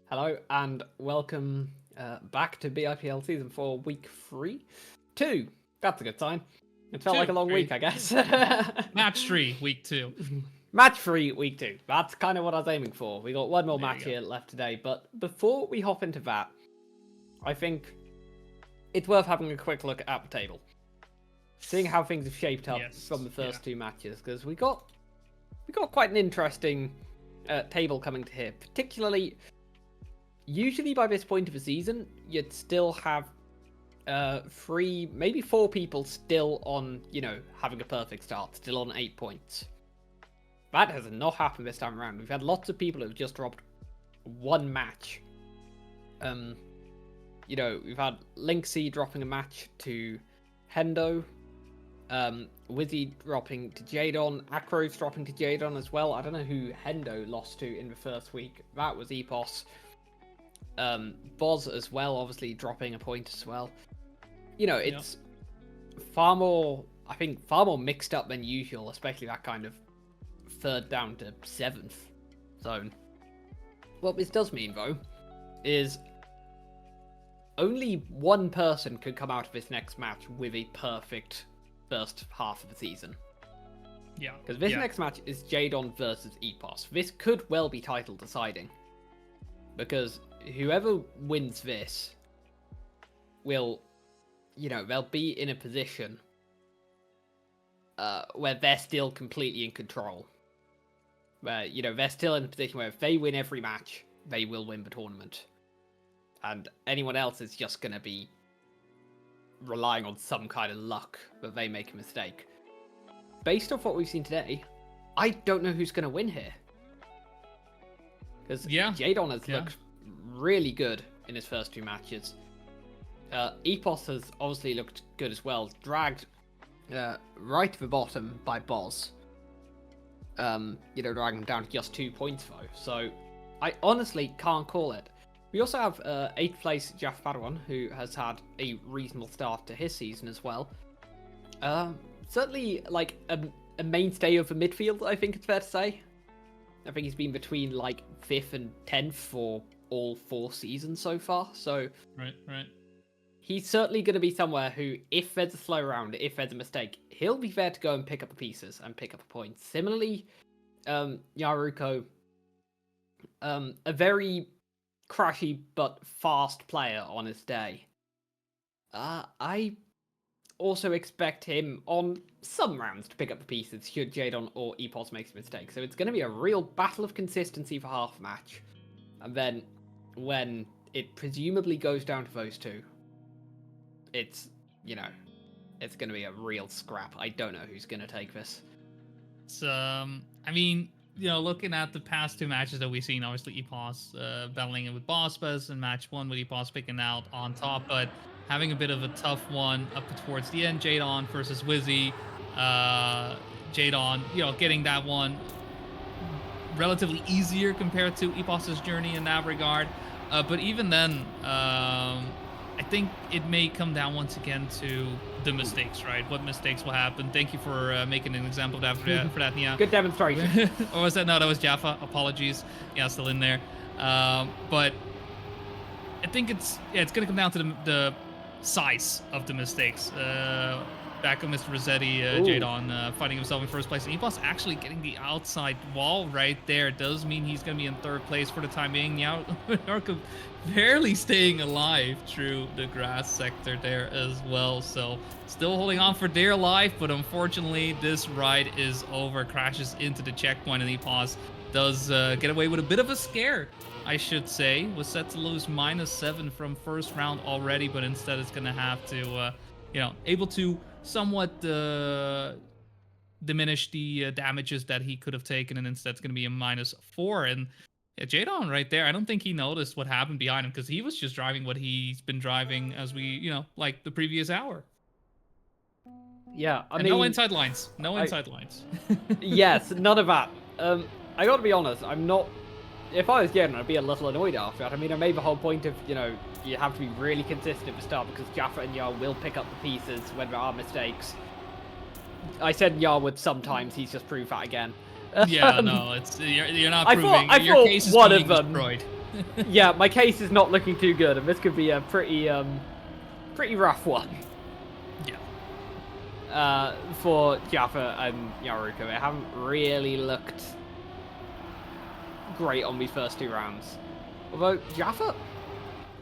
Hello and welcome back to BIPL Season 4, Week 3. 2. That's a good time. It felt like a long week, I guess. Match 3, Week 2. Match 3, Week 2. That's kind of what I was aiming for. We got one more match There you here left today, but before we hop into that, I think it's worth having a quick look at the table. Seeing how things have shaped up from the first two matches, because we got quite an interesting table coming to here, particularly. Usually by this point of the season, you'd still have 3, maybe 4 people still on, having a perfect start, still on 8 points. That has not happened this time around. We've had lots of people who've just dropped one match. We've had Linksy dropping a match to Hendo, Wizzy dropping to jdon, Acro's dropping to jdon as well. I don't know who Hendo lost to in the first week. That was Epos. Boz as well, obviously dropping a point as well. It's far more mixed up than usual, especially that kind of 3rd down to 7th zone. What this does mean, though, is only one person could come out of this next match with a perfect first half of the season. Yeah. Because this next match is jdon versus Epos. This could well be title deciding. Because whoever wins this will, they'll be in a position where they're still completely in control. Where, they're still in a position where if they win every match, they will win the tournament. And anyone else is just going to be relying on some kind of luck that they make a mistake. Based off what we've seen today, I don't know who's going to win here. Because jdon has looked really good in his first 2 matches. Epos has obviously looked good as well. Dragged right to the bottom by Boz. Dragging him down to just 2 points though. So I honestly can't call it. We also have 8th place JaffaPadawan, who has had a reasonable start to his season as well. Certainly like a mainstay of the midfield, I think it's fair to say. I think he's been between like 5th and 10th for all 4 seasons so far. So right. He's certainly going to be somewhere who, if there's a slow round, if there's a mistake, he'll be there to go and pick up the pieces and pick up a point. Similarly, Nyaruko, a very crashy but fast player on his day. I also expect him on some rounds to pick up the pieces should jdon or Epos makes a mistake. So it's going to be a real battle of consistency for half a match. And then when it presumably goes down to those 2, it's going to be a real scrap. I don't know who's going to take this. It's, looking at the past 2 matches that we've seen, obviously Epos battling it with Bospez in match 1 with Epos picking out on top, but having a bit of a tough one up towards the end. jdon versus Wizzy. jdon, getting that one relatively easier compared to Epos's journey in that regard. But even then, I think it may come down once again to the mistakes, right? What mistakes will happen? Thank you for making an example of that for that, Nia. Good demonstration. Or was that? No, that was Jaffa. Apologies. Yeah, still in there. But I think it's going to come down to the size of the mistakes. Back on Mr. Rossetti, jdon finding himself in 1st place. And Epos actually getting the outside wall right there does mean he's going to be in 3rd place for the time being. Nyaruko barely staying alive through the grass sector there as well. So still holding on for dear life, but unfortunately this ride is over. Crashes into the checkpoint, and Epos does get away with a bit of a scare, I should say. Was set to lose -7 from 1st round already, but instead it's going to have to, able to somewhat diminish the damages that he could have taken, and instead it's going to be a -4. And jdon right there, I don't think he noticed what happened behind him, because he was just driving what he's been driving as we, like the previous hour. Yeah, I mean, no inside lines. No inside lines. Yes, none of that. I got to be honest, I'm not. If I was jdon, I'd be a little annoyed after that. I mean, I made the whole point of, you have to be really consistent at the start, because Jaffa and Yar will pick up the pieces when there are mistakes. I said Yar would sometimes, he's just proved that again. Yeah, no, it's you're not proving. I your thought case is one being of them. destroyed. Yeah, my case is not looking too good, and this could be a pretty rough one. Yeah. For Jaffa and Nyaruko. They haven't really looked great on these first 2 rounds. Although Jaffa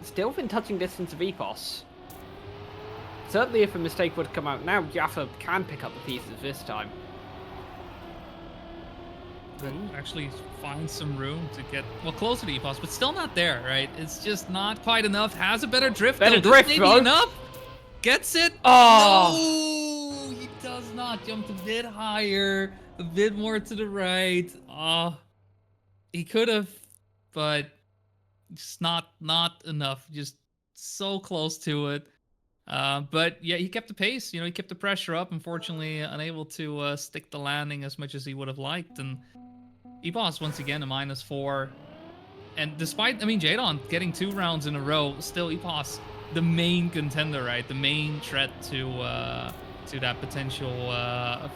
still within touching distance of Epos. Certainly if a mistake would come out now, Jaffa can pick up the pieces this time. Ooh, actually finds some room to get, well, closer to Epos, but still not there, right? It's just not quite enough. Has a better drift, Better though. drift, This may bro. be enough. Gets it. Oh! No! He does not. Jumped a bit higher, a bit more to the right. He could have, but just not enough. Just so close to it. But yeah, he kept the pace. You know, he kept the pressure up. Unfortunately, unable to stick the landing as much as he would have liked. And Epos once again a -4. And despite, I mean, jdon getting 2 rounds in a row, still Epos the main contender, right? The main threat to that potential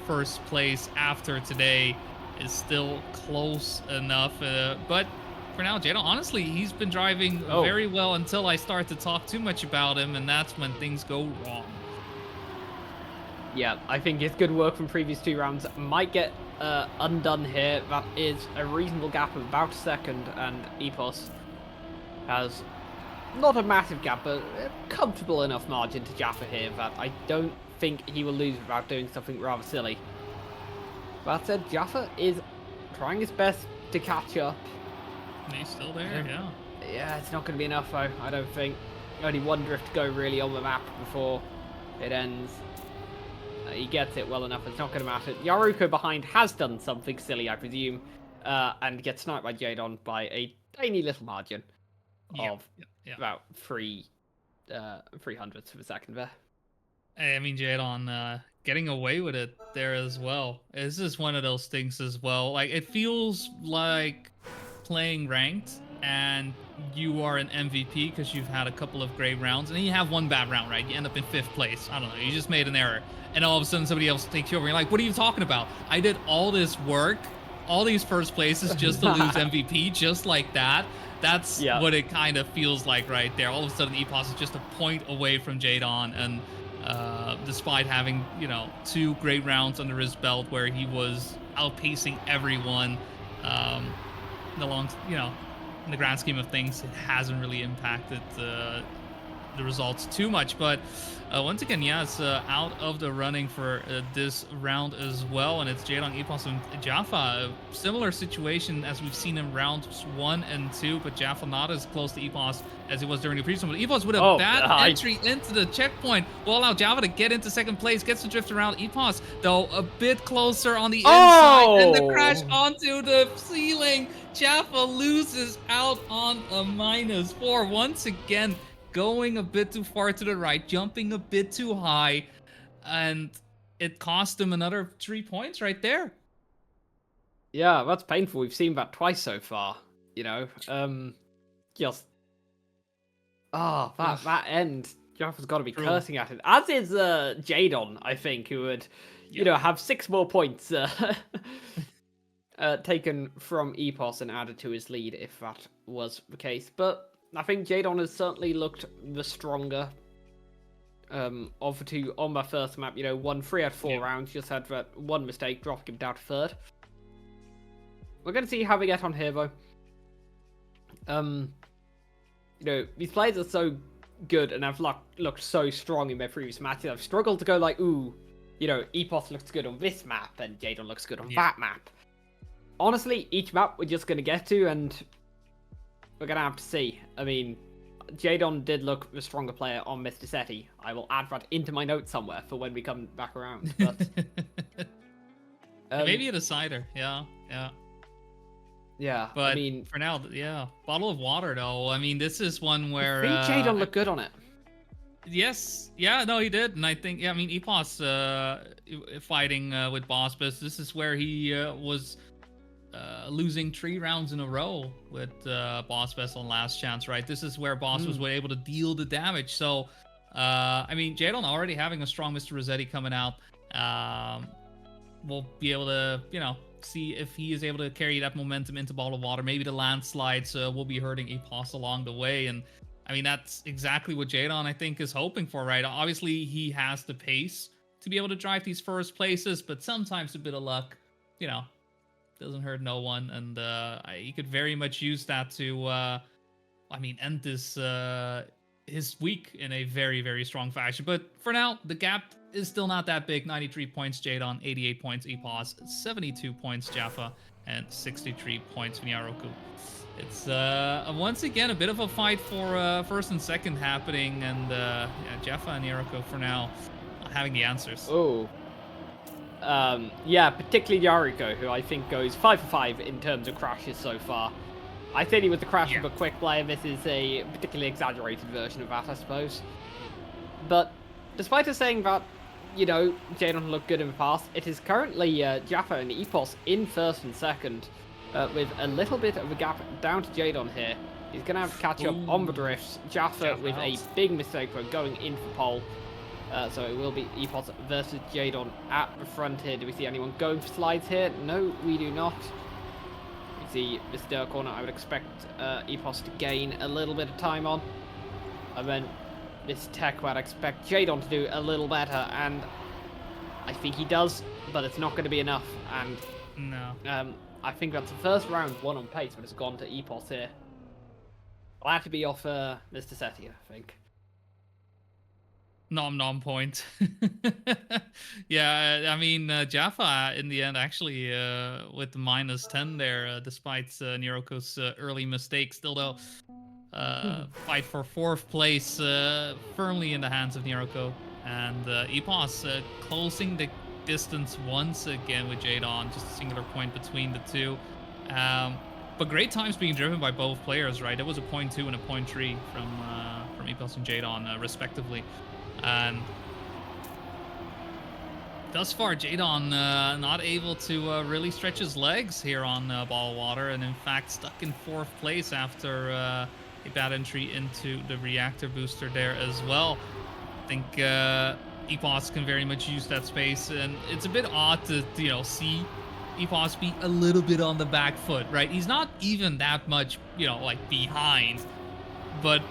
first place after today is still close enough. But for now, jdon, honestly, he's been driving very well until I start to talk too much about him, and that's when things go wrong. Yeah, I think his good work from previous 2 rounds might get undone here. That is a reasonable gap of about a second, and Epos has not a massive gap, but a comfortable enough margin to Jaffa here that I don't think he will lose without doing something rather silly. That said, Jaffa is trying his best to catch up. And he's still there, yeah. Yeah, it's not going to be enough, though, I don't think. Only 1 drift to go really on the map before it ends. He gets it well enough, it's not going to matter. Nyaruko behind has done something silly, I presume, and gets sniped by jdon by a tiny little margin of about 3 hundredths of a second there. I mean, jdon getting away with it there as well. This is one of those things as well. Like, it feels like playing ranked and you are an MVP because you've had a couple of great rounds, and then you have 1 bad round, right? You end up in 5th place. I don't know. You just made an error, and all of a sudden somebody else takes you over. You're like, what are you talking about? I did all this work, all these first places just to lose MVP, just like that. That's what it kind of feels like right there. All of a sudden, Epos is just a point away from jdon, and despite having, you know, 2 great rounds under his belt where he was outpacing everyone, in the grand scheme of things, it hasn't really impacted the results too much. But once again, yeah, it's out of the running for this round as well, and it's jdon, Epos, and Jaffa. A similar situation as we've seen in rounds 1 and 2, but Jaffa not as close to Epos as he was during the previous one. But Epos with a bad entry into the checkpoint will allow Jaffa to get into 2nd place, gets to drift around. Epos, though, a bit closer on the inside, and the crash onto the ceiling. Jaffa loses out on a -4 once again, going a bit too far to the right, jumping a bit too high, and it cost him another 3 points right there. Yeah, that's painful. We've seen that twice so far, you know. Just that end, Jaffa's got to be cursing at it, as is jdon, I think, who would you know, have 6 more points taken from Epos and added to his lead if that was the case. But I think jdon has certainly looked the stronger of the 2 on my first map. You know, won 3 out of 4 rounds, just had that 1 mistake, dropping him down to 3rd. We're going to see how we get on here, though. You know, these players are so good and have looked so strong in their previous matches. I've struggled to go like, ooh, you know, Epos looks good on this map and jdon looks good on that map. Honestly, each map we're just going to get to, and we're going to have to see. I mean, jdon did look the stronger player on Mr. Seti. I will add that into my notes somewhere for when we come back around. But maybe a decider, yeah. But I mean, for now, bottle of water though. I mean, this is one where I think jdon looked good on it. Yes, yeah, no, he did, and I think, I mean, Epos fighting with Bospus. This is where he was losing 3 rounds in a row with Bospus on last chance, right? This is where Boss was able to deal the damage. So, I mean, jdon already having a strong Mr. Rossetti coming out, will be able to, you know, see if he is able to carry that momentum into Ball of Water. Maybe the landslides will be hurting Epos along the way. And I mean, that's exactly what Jdon, I think, is hoping for, right? Obviously, he has the pace to be able to drive these first places, but sometimes a bit of luck, doesn't hurt no one. And he could very much use that to, end this his week in a very, very strong fashion. But for now, the gap is still not that big. 93 points Jdon, 88 points Epos, 72 points Jaffa, and 63 points Nyaruko. It's once again a bit of a fight for first and second happening, and Jaffa and Nyaruko for now not having the answers. Oh. Yeah, particularly Nyaruko, who I think goes 5 for 5 in terms of crashes so far. I think he was the crash of a quick player. This is a particularly exaggerated version of that, I suppose. But despite us saying that, Jdon looked good in the past, it is currently Jaffa and Epos in first and second, with a little bit of a gap down to Jdon here. He's going to have to catch up on the drifts. Jaffa with a big mistake for going in for pole. So it will be Epos versus Jdon at the front here. Do we see anyone going for slides here? No, we do not. We see this dirt corner. I would expect Epos to gain a little bit of time on. And then this tech where I'd expect Jdon to do a little better. And I think he does, but it's not going to be enough. And no. I think that's the first round won on pace, but it's gone to Epos here. I'll have to be off Mr. Setia, I think. Nom point. Yeah, I mean, Jaffa in the end actually with the -10 there, despite Nyaruko's early mistake, still though fight for 4th place firmly in the hands of Nyaruko, and Epos closing the distance once again with Jdon, just a singular point between the two. But great times being driven by both players, right? It was a 0.2 and a 0.3 from Epos and Jdon respectively. And thus far, Jdon not able to really stretch his legs here on Ball of Water, and in fact stuck in 4th place after a bad entry into the reactor booster there as well. I think Epos can very much use that space, and it's a bit odd to see Epos be a little bit on the back foot, right? He's not even that much behind, but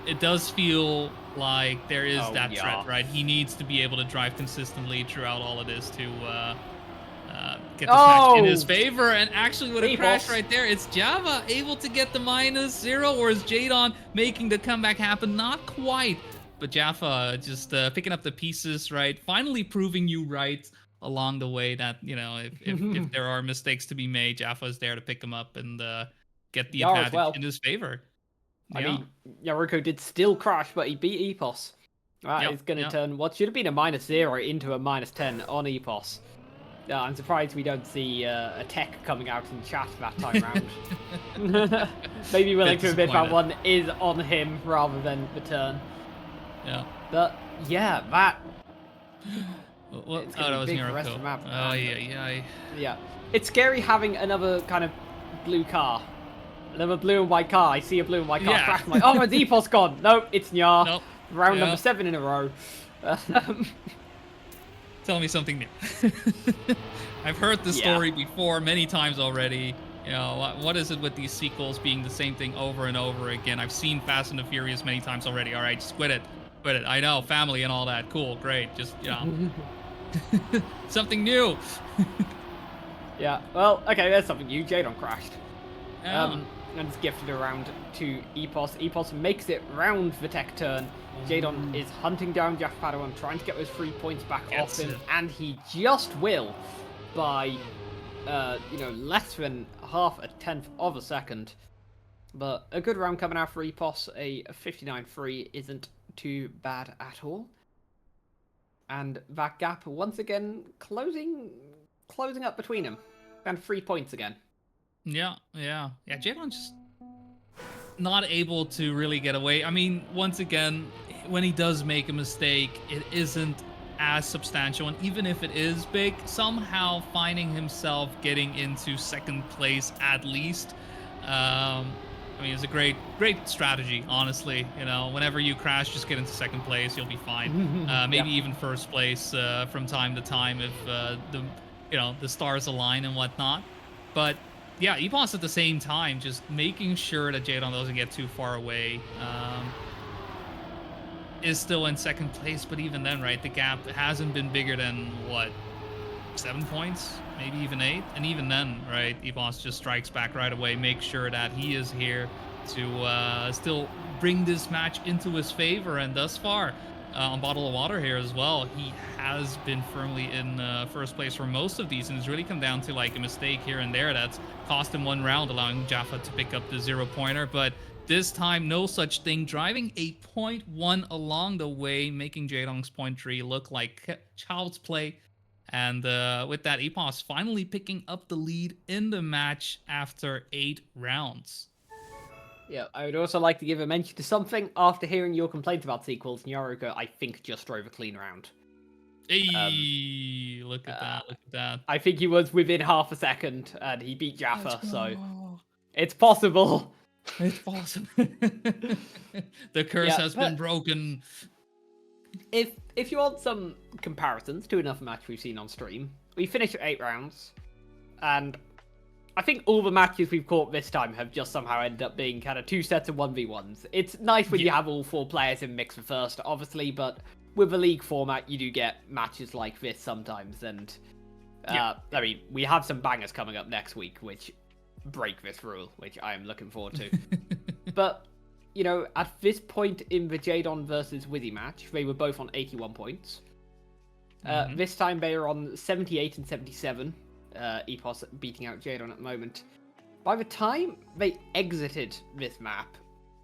it does feel like there is that threat, right? He needs to be able to drive consistently throughout all of this to get this match in his favor. And actually, with a crash right there, it's Java able to get the -0, or is Jdon making the comeback happen? Not quite, but Jaffa just picking up the pieces, right? Finally proving you right along the way that, if there are mistakes to be made, Jaffa is there to pick them up and get the advantage in his favor. I mean, Nyaruko did still crash, but he beat Epos. That is going to turn what should have been a -0 into a -10 on Epos. I'm surprised we don't see a tech coming out in chat that time round. Maybe willing to admit that one is on him rather than the turn. Yeah. But yeah, that. Well, that was Nyaruko. Oh, yeah. It's scary having another kind of blue car. Another blue and white car. I see a blue and white car crash. I'm like, oh, my Epos gone. Nope, it's Nyar. Nope. Round number 7 in a row. Tell me something new. I've heard this story before many times already. What is it with these sequels being the same thing over and over again? I've seen Fast and the Furious many times already. All right, just quit it. Quit it. I know, family and all that. Cool, great. Just, something new. Yeah, well, okay, there's something new. Jdon crashed. And it's gifted around to Epos. Epos makes it round the tech turn. Jdon is hunting down JaffaPadawan, trying to get those 3 points back off him, and he just will by, less than half a tenth of a second. But a good round coming out for Epos. A 59-3 isn't too bad at all. And that gap once again closing up between them. And 3 points again. Yeah, Jdon's just not able to really get away. I mean, once again, when he does make a mistake, it isn't as substantial, and even if it is big, somehow finding himself getting into 2nd place at least. It's a great strategy, honestly. Whenever you crash, just get into 2nd place, you'll be fine. Maybe even 1st place from time to time if the stars align and whatnot. But yeah, Epos at the same time just making sure that jdon doesn't get too far away. Is still in second place, but even then, right, the gap hasn't been bigger than what, 7 points, maybe even 8, and even then, right, Epos just strikes back right away, makes sure that he is here to still bring this match into his favor. And thus far, on Bottle of Water here as well, he has been firmly in first place for most of these, and it's really come down to like a mistake here and there that's cost him 1 round, allowing Jaffa to pick up the 0-pointer. But this time, no such thing, driving a 0.1 along the way, making jdon's point tree look like child's play. And with that, Epos finally picking up the lead in the match after 8 rounds. Yeah, I would also like to give a mention to something. After hearing your complaint about sequels, Nyaruko, I think, just drove a clean round. Hey, look at that, look at that. I think he was within half a second, and he beat Jaffa, so it's possible. It's possible. The curse has been broken. If you want some comparisons to another match we've seen on stream, we finished at 8 rounds, and I think all the matches we've caught this time have just somehow ended up being kind of 2 sets of 1v1s. It's nice when you have all 4 players in mix for first, obviously, but with a league format, you do get matches like this sometimes, and I mean, we have some bangers coming up next week, which break this rule, which I am looking forward to. But, you know, at this point in the jdon versus Wizzy match, they were both on 81 points. This time they are on 78 and 77. Epos beating out jdon at the moment. By the time they exited this map,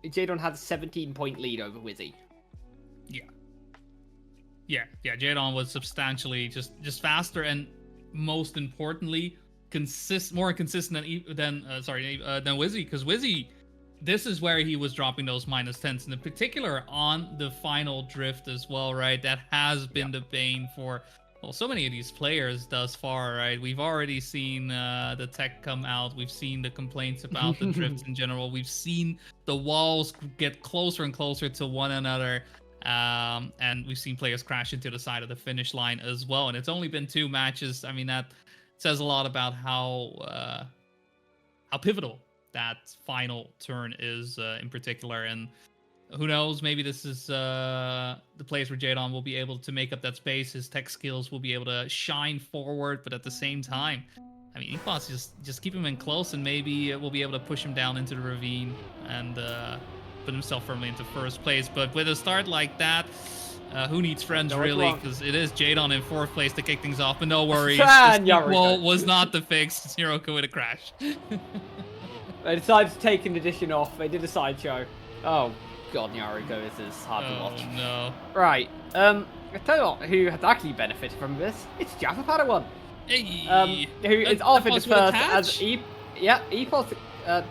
jdon had a 17-point lead over Wizzy. Yeah, jdon was substantially just faster, and most importantly, more consistent than Wizzy, because Wizzy, this is where he was dropping those -10s, and in particular on the final drift as well, right? That has been the bane for so many of these players thus far, right? We've already seen the tech come out. We've seen the complaints about the drifts in general. We've seen the walls get closer and closer to one another. And we've seen players crash into the side of the finish line as well. And it's only been 2 matches. I mean, that says a lot about how pivotal that final turn is in particular. And who knows, maybe this is the place where jdon will be able to make up that space. His tech skills will be able to shine forward, but at the same time, I mean, Epos just keep him in close, and maybe we'll be able to push him down into the ravine and put himself firmly into first place. But with a start like that, who needs friends, really? Because it is jdon in 4th place to kick things off, but no worries. The sequel was not the fix. Nyaruko with a crash. They decided to take an edition off. They did a sideshow. Oh god, Nyaruko, this is hard to watch. Oh no. Right. I tell you what, who has actually benefited from this? It's JaffaPadawan. Hey. Who is offered first as Epos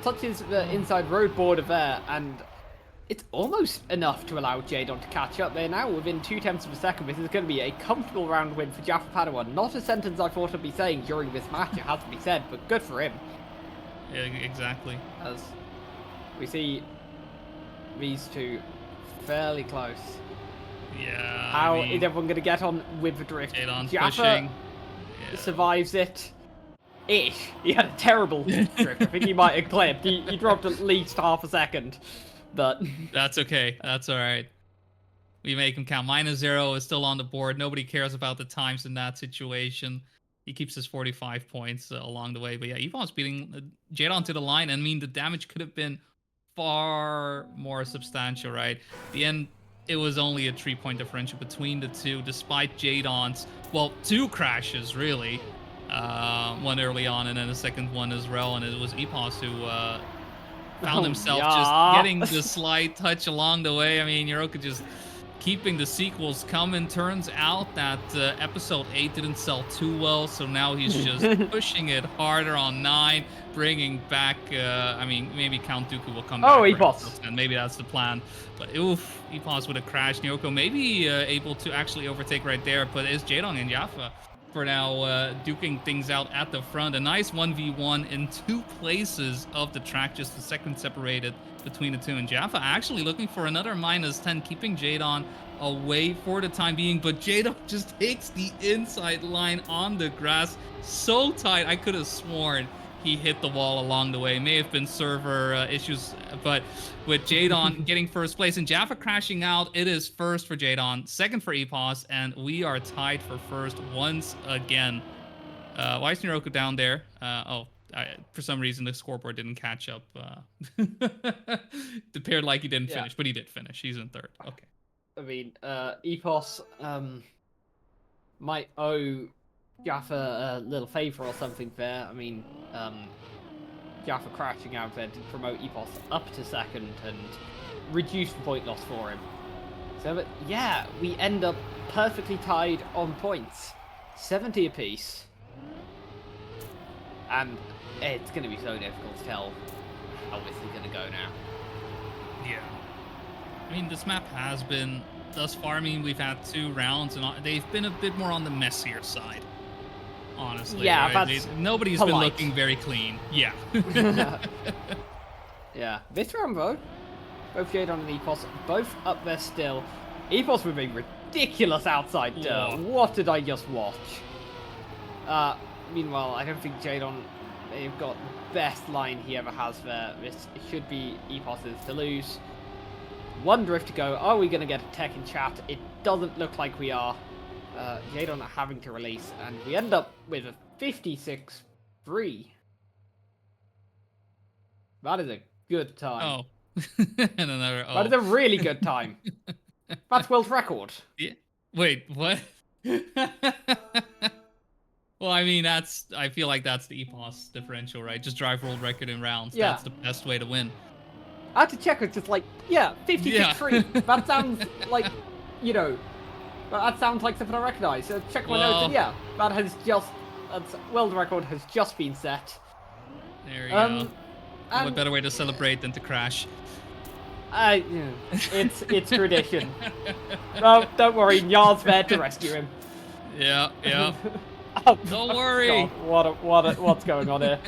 touches the inside road border there, and it's almost enough to allow jdon to catch up. They're now within 0.2 of a second. This is going to be a comfortable round win for JaffaPadawan. Not a sentence I thought I'd be saying during this match, it has to be said, but good for him. Yeah, exactly. As we see these two fairly close. Yeah. How is everyone going to get on with the drift? Jaffa survives it. Ish. He had a terrible drift. I think he might have clipped. He dropped at least half a second. But that's okay. That's all right. We make him count. -0 is still on the board. Nobody cares about the times in that situation. He keeps his 45 points along the way. But yeah, Epos beating jdon to the line. I mean, the damage could have been far more substantial, right? At the end, it was only a 3-point differential between the two, despite jdon's, 2 crashes, really. One early on, and then the second one as well. And it was Epos who found himself just getting the slight touch along the way. I mean, Nyaruko just keeping the sequels coming. Turns out that episode 8 didn't sell too well, so now he's just pushing it harder on 9, bringing back, I mean, maybe Count Dooku will come back. Oh, Epos. And maybe that's the plan. But oof, Epos with a crash. Nyaruko maybe able to actually overtake right there, but it's jdon and Jaffa for now, duking things out at the front. A nice 1v1 in 2 places of the track, just a second separated between the two. And Jaffa actually looking for another -10, keeping jdon away for the time being. But jdon just takes the inside line on the grass so tight. I could have sworn he hit the wall along the way. May have been server issues, but with jdon getting first place and Jaffa crashing out, it is first for jdon, second for Epos, and we are tied for first once again. Why is Nyaruko down there? For some reason the scoreboard didn't catch up. It appeared like he didn't finish, but he did finish. He's in third. Okay. I mean, Epos might owe Jaffa a little favor or something there. I mean, Jaffa crashing out there to promote Epos up to second and reduce the point loss for him. So, but yeah, we end up perfectly tied on points, 70 apiece, and it's going to be so difficult to tell how this is going to go now. Yeah. I mean, this map has been, thus far, I mean, we've had 2 rounds, and they've been a bit more on the messier side, honestly. Yeah, right? Nobody's polite. been looking very clean. Yeah. Yeah, this round, though, both jdon and Epos, both up there still. Epos with a ridiculous outside turn. Yeah. What did I just watch? Meanwhile, I don't think jdon, they've got the best line he ever has there. This should be Epos's to lose. One drift to go. Are we going to get a tech in chat? It doesn't look like we are. jdon are having to release, and we end up with a 56-3. That is a good time. Oh. And another, That is a really good time. That's world record. Yeah. Wait, what? Well, I mean, I feel like that's the Epos differential, right? Just drive world record in rounds. Yeah. That's the best way to win. I had to check. It's just like, yeah, 56-3. That sounds like, you know, that sounds like something I recognize. So check my notes, and yeah, that's world record has just been set. There you go. What better way to celebrate than to crash? It's tradition. No, don't worry, Nyar's there to rescue him. Yeah. Oh, Don't worry. God, what's going on here?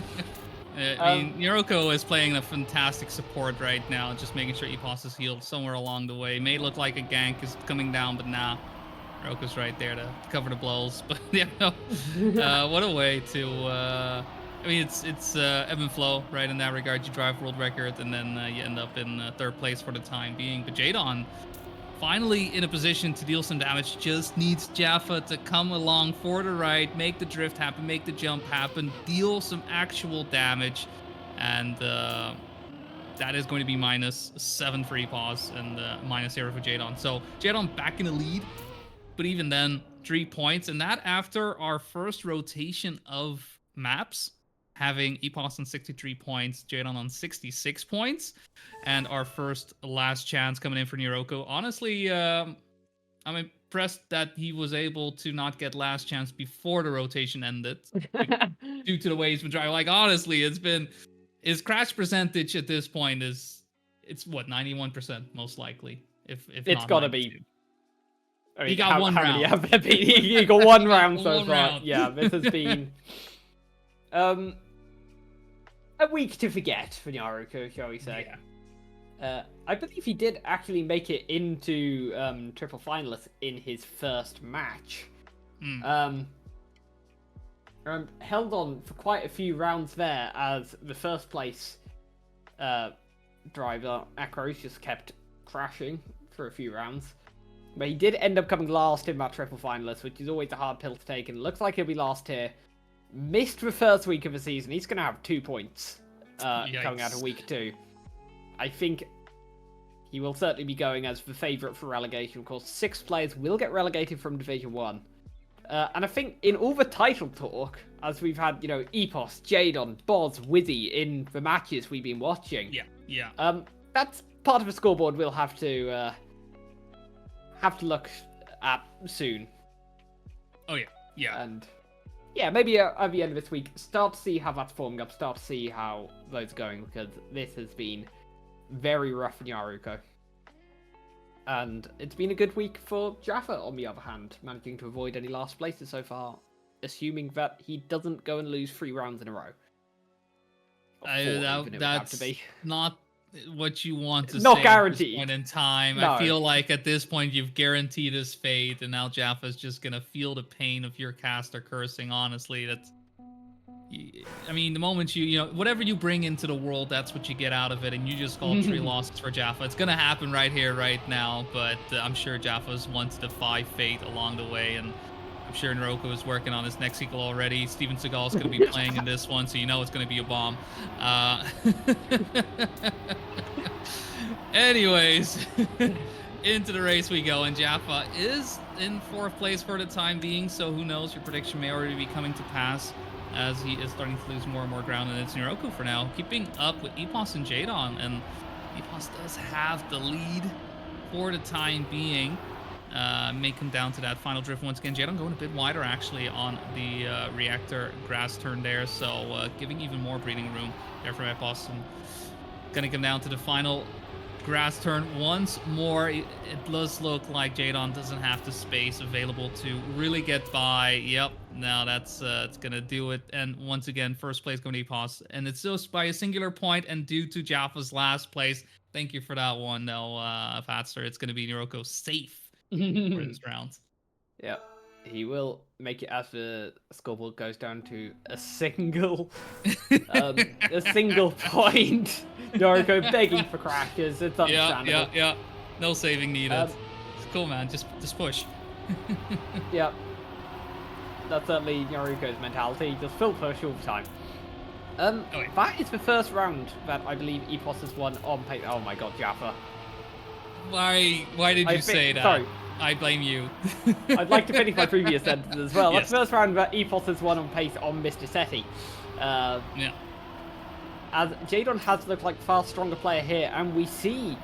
I mean, Nyaruko is playing a fantastic support right now, just making sure Epos is healed somewhere along the way. May look like a gank is coming down, but nah. Nyaruko's right there to cover the blows. But yeah, what a way to... I mean, it's ebb and flow, right? In that regard, you drive world record, and then you end up in third place for the time being. But jdon, finally in a position to deal some damage, just needs Jaffa to come along for the ride, make the drift happen, make the jump happen, deal some actual damage, and that is going to be -7 for Epos and -0 for jdon. So jdon back in the lead, but even then, 3 points, and that after our first rotation of maps, having Epos on 63 points, jdon on 66 points, and our first last chance coming in for Nyaruko. Honestly, I'm impressed that he was able to not get last chance before the rotation ended, due to the way he's been driving. Like, honestly, his crash percentage at this point it's what, 91% most likely. If it's gotta be. I mean, he got one round. How many have there been? He got one round so One far. round. Yeah, this has been a week to forget for Nyaruko, shall we say. Yeah. I believe he did actually make it into triple finalists in his first match. Held on for quite a few rounds there as the first place driver, Akros, just kept crashing for a few rounds. But he did end up coming last in that triple finalist, which is always a hard pill to take, and it looks like he'll be last here. Missed the first week of the season. He's going to have 2 points coming out of week 2. I think he will certainly be going as the favourite for relegation. Of course, 6 players will get relegated from Division 1. And I think in all the title talk, as we've had, Epos, jdon, Boz, Wizzy in the matches we've been watching. Yeah. That's part of the scoreboard we'll have to look at soon. Oh, yeah. And yeah, maybe at the end of this week, start to see how that's forming up, start to see how those are going, because this has been very rough for Nyaruko. And it's been a good week for Jaffa, on the other hand, managing to avoid any last places so far assuming that he doesn't go and lose 3 rounds in a row. Or 4, even it would have to That's be. not what you want to Not say guaranteed. at this point in time. No. I feel like at this point you've guaranteed his fate, and now Jaffa's just gonna feel the pain of your caster cursing. Honestly, that's. I mean, the moment you know, whatever you bring into the world, that's what you get out of it, and you just call 3 losses for Jaffa. It's gonna happen right here, right now, but I'm sure Jaffa's wants to defy fate along the way, and I'm sure Nyaruko is working on his next sequel already. Steven Seagal's gonna be playing in this one, so you know it's gonna be a bomb. Anyways, into the race we go, and Jaffa is in 4th place for the time being, so who knows, your prediction may already be coming to pass, as he is starting to lose more and more ground, and it's Nyaruko for now, keeping up with Epos and jdon, and Epos does have the lead for the time being. May come down to that final drift once again. jdon going a bit wider, actually, on the reactor grass turn there, so giving even more breathing room there from Epos, and gonna come down to the final grass turn once more. It does look like jdon doesn't have the space available to really get by. Yep, now that's it's gonna do it. And once again, 1st place going to Epos, and it's just by a singular point, and due to Jaffa's last place. Thank you for that one, though, Fatster. It's gonna be Nyaruko safe for this round. Yep. He will make it as the scoreboard goes down to a single point. Nyaruko begging for crashes. It's understandable. Yeah. No saving needed. It's cool, man. Just push. Yep. That's certainly Nyaruko's mentality. Just full push all the time. That is the first round that I believe Epos has won on pace. Oh my god, Jaffa. Why did you say that? Sorry. I blame you. I'd like to finish my previous sentence as well. Yes. That's the first round that Epos has won on pace on Mr. Seti. Yeah. As jdon has looked like a far stronger player here, and we see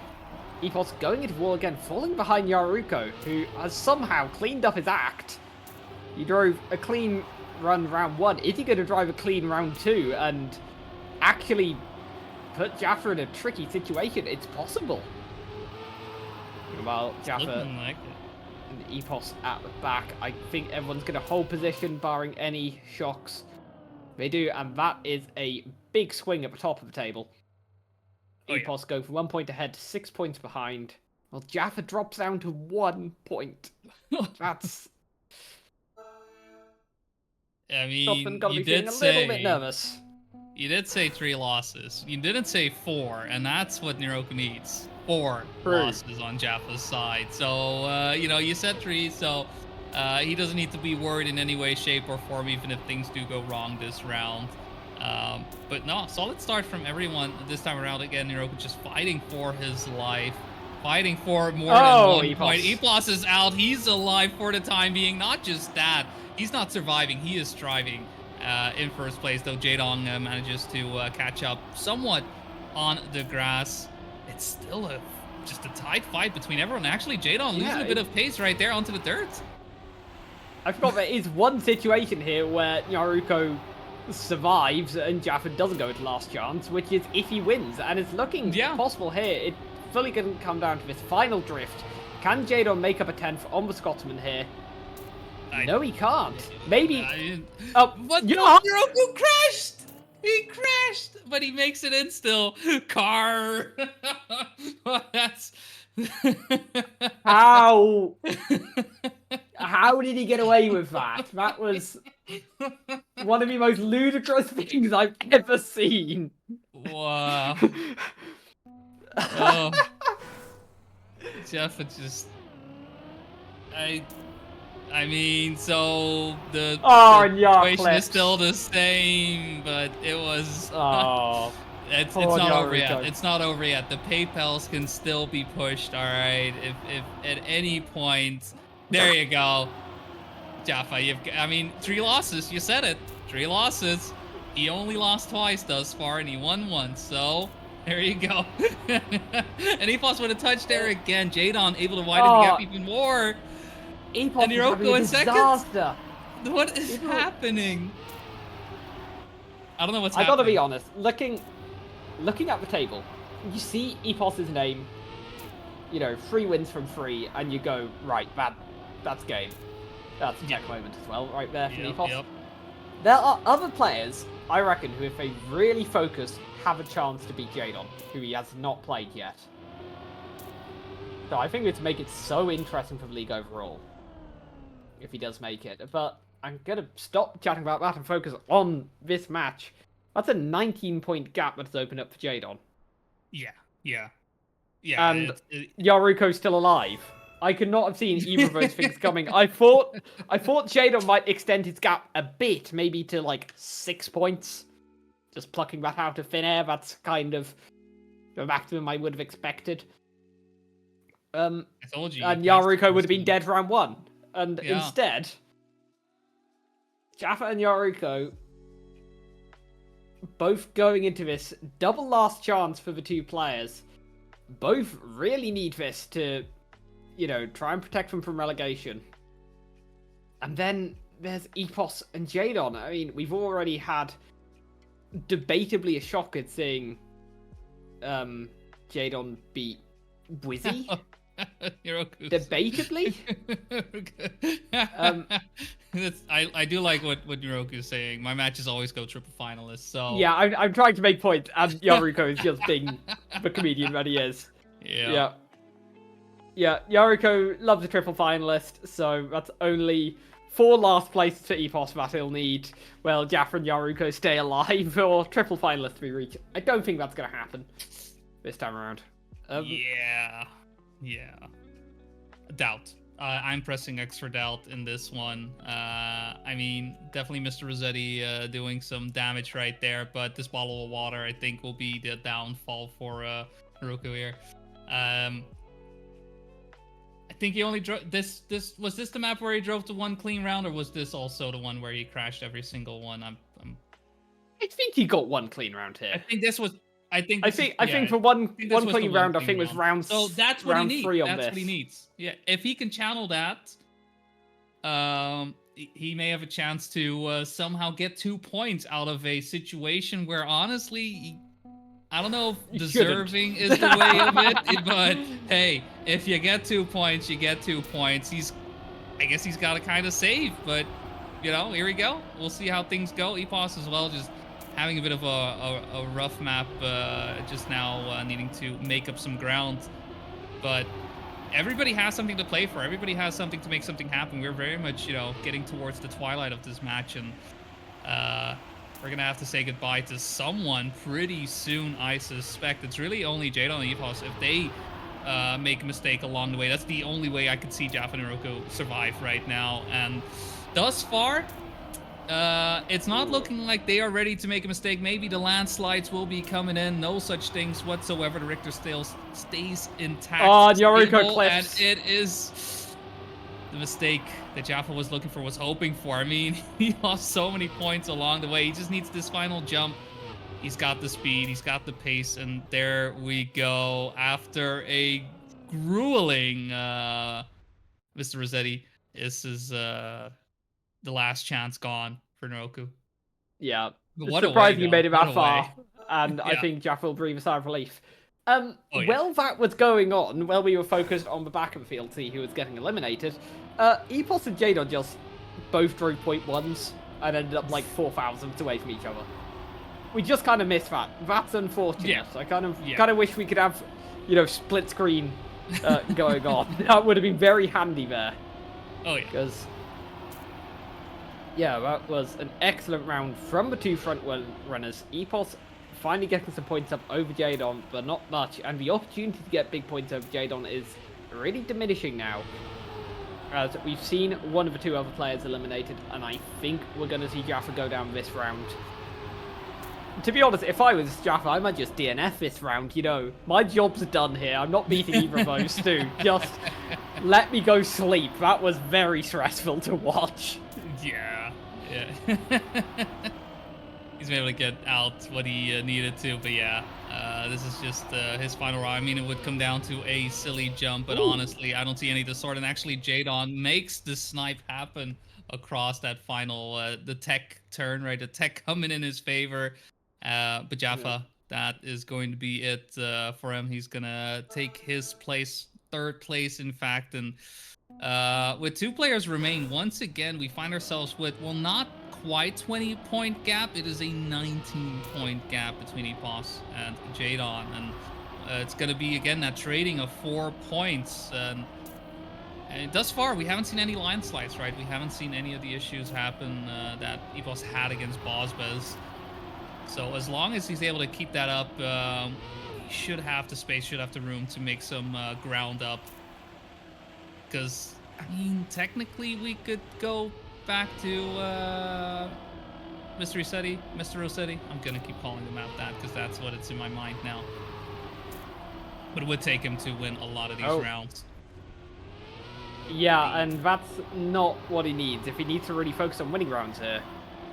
Epos going into wall again, falling behind Nyaruko, who has somehow cleaned up his act. He drove a clean run round 1. Is he going to drive a clean round 2 and actually put Jaffa in a tricky situation? It's possible. Well, Jaffa Looking like it. and Epos at the back. I think everyone's going to hold position, barring any shocks. They do, and that is a big swing at the top of the table. Epos go from 1 point ahead to 6 points behind. Well, Jaffa drops down to 1 point. That's... I mean, you did say... a little bit nervous. You did say 3 losses. You didn't say 4, and that's what Nyaruko needs. 4 losses on Jaffa's side. So, you know, you said 3, so he doesn't need to be worried in any way, shape, or form, even if things do go wrong this round. But no, solid start from everyone this time around. Again, Nyaruko just fighting for his life. Fighting for more than 1 point. Epos is out. He's alive for the time being. Not just that. He's not surviving. He is striving in 1st place, though jdon manages to catch up somewhat on the grass. It's still just a tight fight between everyone. Actually, jdon losing a bit of pace right there onto the dirt. I forgot there is one situation here where Nyaruko survives and Jaffa doesn't go into last chance, which is if he wins, and it's looking possible here. It fully going to come down to this final drift. Can jdon make up a 10th on the Scotsman here? No, he can't. Maybe. But Nyaruko crashed. He crashed, but he makes it in still. Car. That's. How did he get away with that? That was one of the most ludicrous things I've ever seen. Wow. Oh. Jeff, it just. I mean, so the situation is still the same, but it was. It's not over yet. It's not over yet. The PayPals can still be pushed. All right. If at any point, there you go, Jaffa. I mean, 3 losses. You said it. 3 losses. He only lost twice thus far, and he won once. So there you go. And Epos with a touch there again. jdon able to widen the gap even more. Epos and Nyaruko in second. What is happening? I don't know what's happening. I gotta be honest. Looking at the table, you see Epos's name. You know, 3 wins from 3, and you go right. That's game. That's a tech moment as well, right there from Yep, Epos. yep. There are other players, I reckon, who, if they really focus, have a chance to beat jdon, who he has not played yet. So I think it's make it so interesting for the league overall, if he does make it. But I'm going to stop chatting about that and focus on this match. That's a 19-point gap that's opened up for jdon. Yeah, yeah. Yeah, And Nyaruko's still alive. I could not have seen either of those things coming. I thought jdon might extend his gap a bit, maybe to like 6 points. Just plucking that out of thin air, that's kind of the maximum I would have expected. I told you. And Nyaruko would have been dead round 1. And instead, Jaffa and Nyaruko both going into this double last chance for the two players. Both really need this to, you know, try and protect them from relegation. And then there's Epos and jdon. I mean, we've already had debatably a shock at seeing jdon beat Wizzy. Debatably? I do like what Nyaruko's saying. My matches always go triple finalists, so... Yeah, I'm trying to make points, and Nyaruko is just being the comedian that he is. Yeah. Yeah, Nyaruko loves a triple finalist, so that's only 4 last places for Epos that he'll need. Well, Jaffa and Nyaruko stay alive for triple finalists to be reached. I don't think that's going to happen this time around. Yeah. Doubt. I'm pressing X for doubt in this one. I mean, definitely Mr. Rossetti doing some damage right there, but this bottle of water, I think, will be the downfall for Nyaruko here. I think he only drove this. Was this the map where he drove to 1 clean round, or was this also the one where he crashed every single one? I think he got 1 clean round here. I think this was. I think for one clean round, I think it was round. So that's what round he needs. 3 on that's this. what he needs. Yeah, if he can channel that, he may have a chance to somehow get 2 points out of a situation where, honestly, I don't know if deserving is the way of it, but hey, if you get 2 points, you get 2 points. I guess he's got to kind of save, but you know, here we go. We'll see how things go. Epos as well, just having a bit of a rough map just now, needing to make up some ground. But everybody has something to play for. Everybody has something to make something happen. We're very much, you know, getting towards the twilight of this match, and we're going to have to say goodbye to someone pretty soon, I suspect. It's really only jdon and Epos. If they make a mistake along the way, that's the only way I could see Jaffa and Nyaruko survive right now. And thus far, it's not looking like they are ready to make a mistake. Maybe the landslides will be coming in. No such things whatsoever. The Richter scale stays intact. Oh, Nyaruko clips. And it is the mistake that Jaffa was looking for, was hoping for. I mean, he lost so many points along the way. He just needs this final jump. He's got the speed. He's got the pace. And there we go. After a grueling Mr. Rossetti, this is... the last chance gone for Nyaruko. Yeah. What surprising you way, made it that what far. And I think Jaffa will breathe a sigh of relief. yeah. While that was going on, while we were focused on the back of the field to see who was getting eliminated, Epos and jdon just both drove 0.1s and ended up like 4,000 away from each other. We just kind of missed that. That's unfortunate. Yeah. I kind of wish we could have, you know, split screen going on. That would have been very handy there. Oh yeah. Because yeah, that was an excellent round from the two front runners. Epos finally getting some points up over jdon, but not much. And the opportunity to get big points over jdon is really diminishing now. As we've seen one of the 2 other players eliminated, and I think we're going to see Jaffa go down this round. To be honest, if I was Jaffa, I might just DNF this round, you know. My job's done here. I'm not beating either of those 2. Just let me go sleep. That was very stressful to watch. Yeah. He's been able to get out what he needed to, but yeah, this is just his final round. I mean, it would come down to a silly jump, but honestly, I don't see any of the sort. And actually, jdon makes the snipe happen across that final, the tech turn, right? The tech coming in his favor. But Jaffa, that is going to be it for him. He's gonna take his place, 3rd place, in fact, and With 2 players remain, once again, we find ourselves with, well, not quite 20-point gap. It is a 19-point gap between Epos and jdon. And it's going to be, again, that trading of 4 points. And thus far, we haven't seen any landslides, right? We haven't seen any of the issues happen that Epos had against Bosbez. So as long as he's able to keep that up, he should have the space, should have the room to make some ground up. Because, I mean, technically we could go back to Mr. Rossetti. I'm going to keep calling the map that because that's what it's in my mind now. But it would take him to win a lot of these rounds. Yeah, and that's not what he needs. If he needs to really focus on winning rounds here.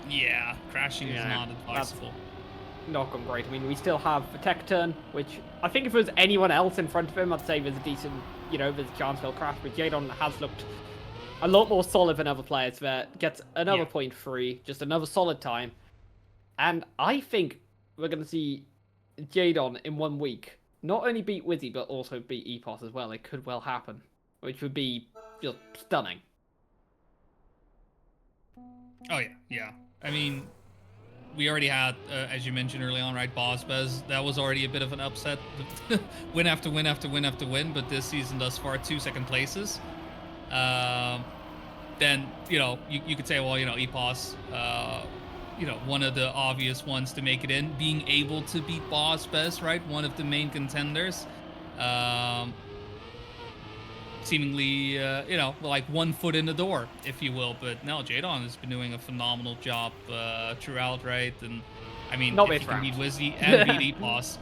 Yeah, crashing is not advisable. Not gone great. I mean, we still have the tech turn, which I think if it was anyone else in front of him, I'd say there's a decent, there's a chance he'll crash. But jdon has looked a lot more solid than other players there. Gets another point free, just another solid time. And I think we're going to see jdon in 1 week not only beat Wizzy, but also beat Epos as well. It could well happen, which would be just stunning. Oh, yeah. I mean, we already had, as you mentioned early on, right, Bosbez. That was already a bit of an upset. Win after win after win after win, but this season thus far, 2 second places. Then, you could say, well, Epos, one of the obvious ones to make it in, being able to beat Bosbez, right, one of the main contenders. Seemingly, like 1 foot in the door, if you will. But no, jdon has been doing a phenomenal job throughout, right? And I mean, not if you can beat Wizzy and beat Epos,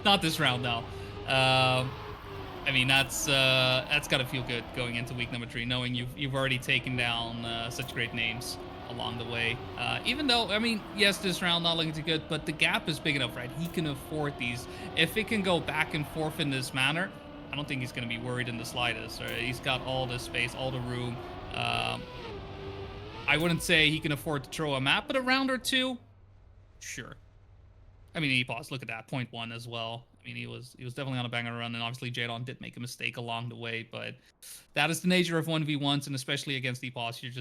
not this round, though. I mean, that's gotta feel good going into week number 3, knowing you've already taken down such great names along the way. Even though, I mean, yes, this round not looking too good, but the gap is big enough, right? He can afford these. If it can go back and forth in this manner, I don't think he's going to be worried in the slightest. Right? He's got all the space, all the room. I wouldn't say he can afford to throw a map, but a round or 2, sure. I mean, Epos, look at that, 0.1 as well. I mean, he was definitely on a banger run, and obviously jdon did make a mistake along the way, but that is the nature of 1v1s, and especially against Epos, you're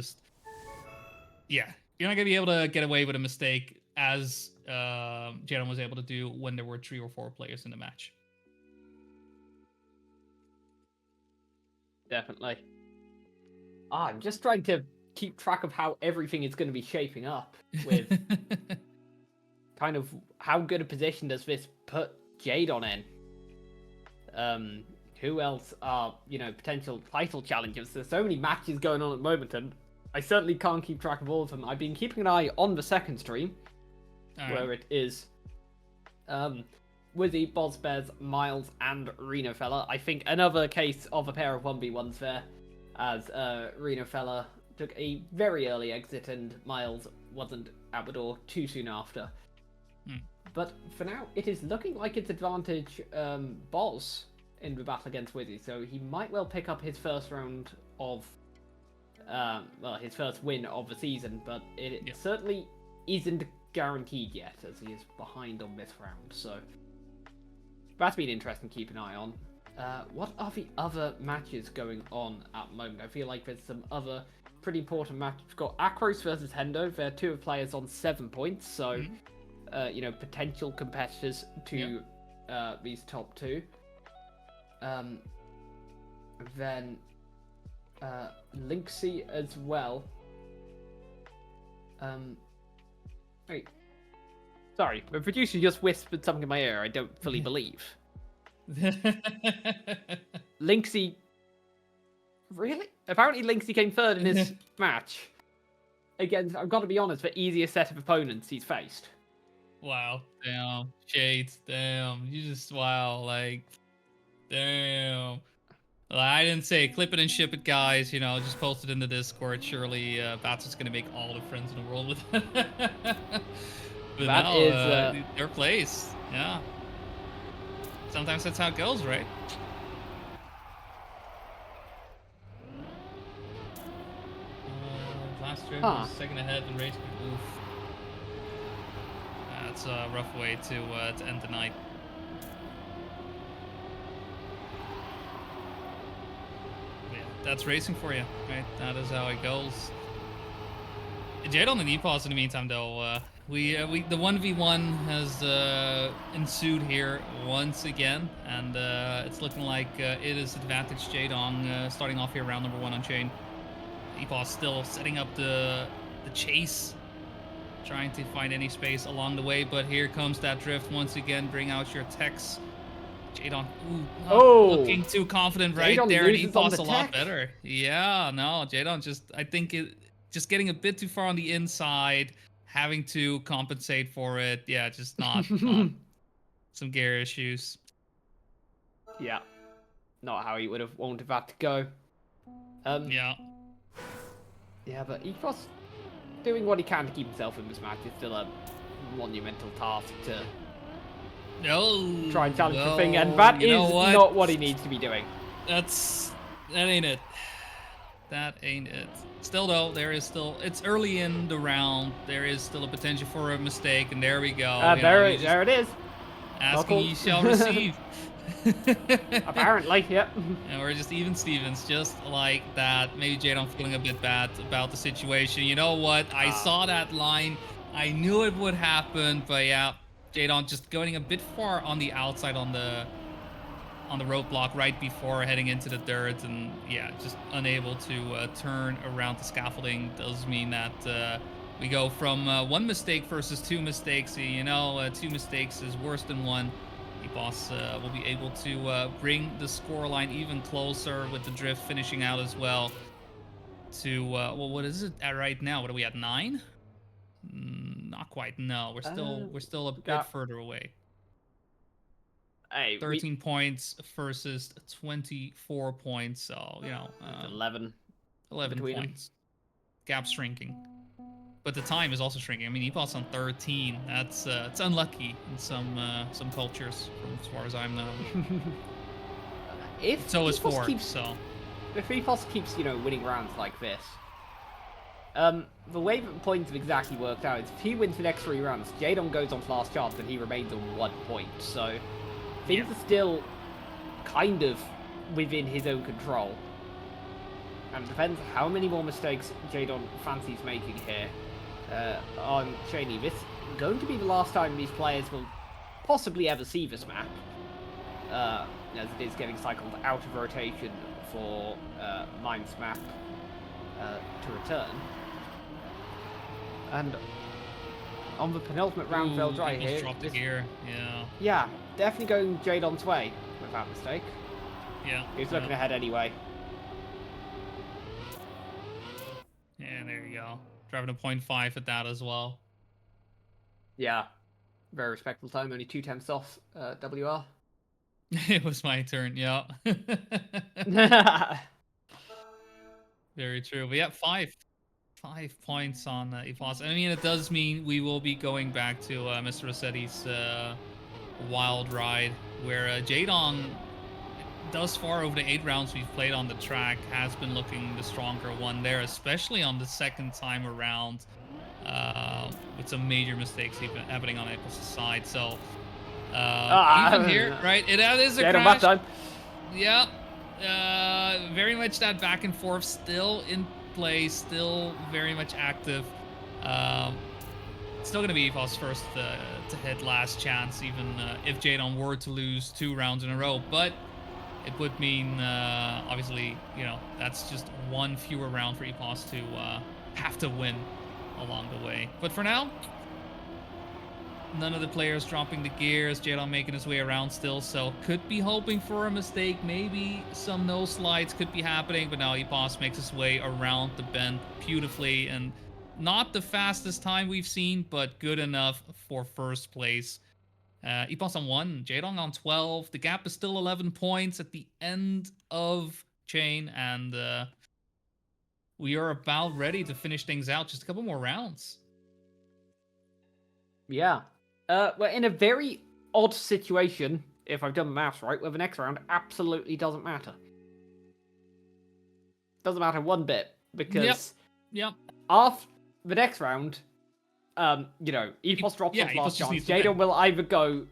not going to be able to get away with a mistake as jdon was able to do when there were 3 or 4 players in the match. Definitely. I'm just trying to keep track of how everything is going to be shaping up with kind of how good a position does this put jdon in. Who else are, potential title challengers? There's so many matches going on at the moment, and I certainly can't keep track of all of them. I've been keeping an eye on the second stream, where it is Wizzy, Bosbez, Miles, and Reno Fella. I think another case of a pair of 1v1s there, as Reno Fella took a very early exit and Miles wasn't out the door too soon after. But for now, it is looking like it's advantage Boz in the battle against Wizzy, so he might well pick up his first round of, his first win of the season, but it certainly isn't guaranteed yet, as he is behind on this round, so that's been interesting to keep an eye on. What are the other matches going on at the moment? I feel like there's some other pretty important matches. We've got Akros versus Hendo. They're 2 players on 7 points, so potential competitors to these top 2. Then Linksy as well. Wait. Sorry, the producer just whispered something in my ear I don't fully believe. Linksy... Really? Apparently Linksy came 3rd in his match. Again, I've got to be honest, the easiest set of opponents he's faced. Wow. Damn. Shades. Damn. You just, wow. Like, damn. I didn't say clip it and ship it, guys. Just post it in the Discord. Surely Bats is going to make all the friends in the world with it. But that no, is their place. Yeah. Sometimes that's how it goes, right? Last year was second ahead and rage. Oof. That's a rough way to end the night. that's racing for you, right? That is how it goes. jdon and Epos in the meantime, though, the 1v1 has ensued here once again, and it's looking like it is advantage jdon starting off here round number 1 on chain. Epos still setting up the chase, trying to find any space along the way, but here comes that drift once again. Bring out your techs. jdon, looking too confident right jdon there, and loses on Epos the a lot tech. better. Yeah, no, jdon I think just getting a bit too far on the inside, having to compensate for it. Yeah, just not some gear issues. Yeah, not how he would have wanted that to go. Yeah. Yeah, but Epos doing what he can to keep himself in this match is still a monumental task to try and challenge the thing, and that is not what he needs to be doing. That ain't it. That ain't it. Still though, it's early in the round. There is still a potential for a mistake, and there we go. There it is. Asking ye shall receive. Apparently, yep. And we're just even Stevens, just like that. Maybe jdon feeling a bit bad about the situation. You know what? I saw that line. I knew it would happen, but yeah, jdon just going a bit far on the outside on the roadblock right before heading into the dirt, and yeah, just unable to turn around the scaffolding. Does mean that we go from 1 mistake versus 2 mistakes. You know, 2 mistakes is worse than 1. Epos will be able to bring the scoreline even closer with the drift finishing out as well. To well, what is it at right now? What are we at, 9? Not quite. No, we're still a bit further away. Hey, 13 points versus 24 points, so, you know, 11 points. Them. Gap's shrinking. But the time is also shrinking. I mean, Epos on 13. That's it's unlucky in some cultures, from as far as I'm known. If so is 4. If Epos keeps, winning rounds like this, the way that the points have exactly worked out is if he wins the next 3 rounds, jdon goes on last chance and he remains on 1 point. So things are still kind of within his own control. And it depends how many more mistakes jdon fancies making here on Cheney. This is going to be the last time these players will possibly ever see this map, as it is getting cycled out of rotation for Mine's map to return. And on the penultimate round, they'll dry here. Dropped the gear. Yeah, definitely going jdon's way with that mistake. Yeah. He's looking ahead anyway. Yeah, there you go. Driving a 0.5 at that as well. Yeah. Very respectable time. Only 2/10 off WR. It was my turn, yeah. Very true. But yeah, 5 points on Epos. I mean, it does mean we will be going back to Mr. Rossetti's wild ride, where jdon, thus far over the 8 rounds we've played on the track, has been looking the stronger one there, especially on the second time around, with some major mistakes even happening on Epos' side. So even here, right? It is a crash. Time. Yeah. Very much that back and forth still in play, still very much active. Still going to be Epos' first to hit last chance, even if jdon were to lose 2 rounds in a row. But it would mean, obviously, that's just 1 fewer round for Epos to have to win along the way. But for now, none of the players dropping the gears. jdon making his way around still, so could be hoping for a mistake. Maybe some no slides could be happening, but now Epos makes his way around the bend beautifully, and not the fastest time we've seen, but good enough for first place. Epos on 1, jdon on 12. The gap is still 11 points at the end of chain, and we are about ready to finish things out. Just a couple more rounds. Yeah. We're in a very odd situation, if I've done the maths right, where the next round absolutely doesn't matter. Doesn't matter one bit, because after the next round, Epos drops off last chance. jdon will either go